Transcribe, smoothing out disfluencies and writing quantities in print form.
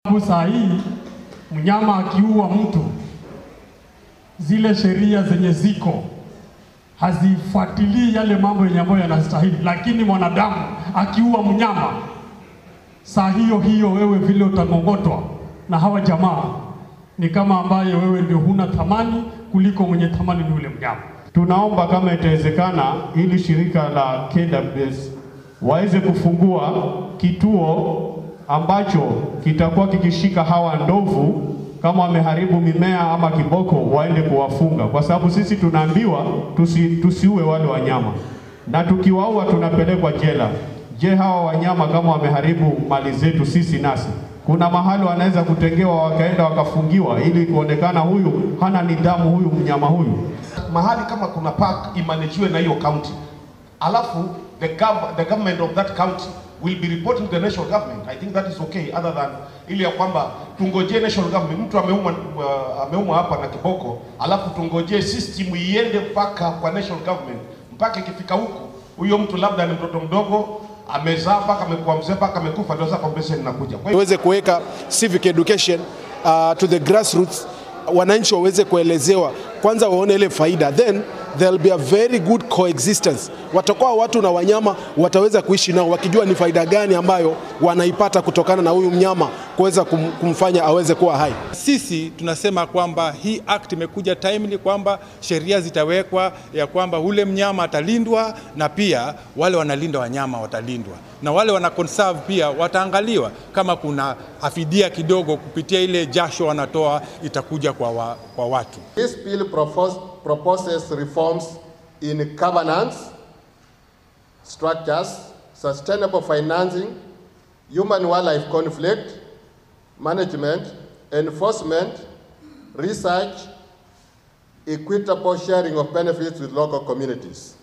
Saa hii mnyama akiua mtu, zile sheria zenye ziko hazifuatilii yale mambo yenye ambayo yanastahili, lakini mwanadamu akiua mnyama, saa hiyo wewe vile utangongotwa na hawa jamaa, ni kama ambaye wewe ndio huna thamani kuliko mwenye thamani ni yule mnyama. Tunaomba kama itawezekana, ili shirika la KWS waweze kufungua kituo ambacho kitakuwa kikishika hawa ndovu kama wameharibu mimea ama kiboko, waende kuwafunga, kwa sababu sisi tunaambiwa tusiue wale wanyama, na tukiwaua tunapelekwa jela. Je, hawa wanyama kama wameharibu mali zetu sisi, nasi kuna mahali wanaweza kutengewa wakaenda wakafungiwa, ili kuonekana huyu hana nidhamu, huyu mnyama huyu. Mahali kama kuna park imanajiwe na hiyo county, alafu the government of that county will be reporting to the national government. I think that is okay, other than ili ya kwamba tungoje national government, mtu ameumwa hapa na kiboko, alafu tungoje system iende mpaka kwa national government, mpaka ikifika huko huyo mtu labda ni mtoto mdogo amezaa mpaka amekuwa mzee mpaka amekufa, ndio sasa compensation inakuja. Kwa hiyo waweze kuweka civic education to the grassroots, wananchi waweze kuelezewa kwanza, waone ile faida, then there will be a very good coexistence. Watakuwa watu na wanyama wataweza kuishi nao wakijua ni faida gani ambayo wanaipata kutokana na huyu mnyama kuweza kumfanya aweze kuwa hai. Sisi tunasema kwamba hii act imekuja timely, kwamba sheria zitawekwa ya kwamba ule mnyama atalindwa, na pia wale wanalinda wanyama watalindwa, na wale wana conserve pia wataangaliwa kama kuna afidia kidogo kupitia ile jasho wanatoa itakuja kwa watu. This bill proposes reforms in governance, structures, sustainable financing, human-wildlife conflict management, enforcement, research, equitable sharing of benefits with local communities.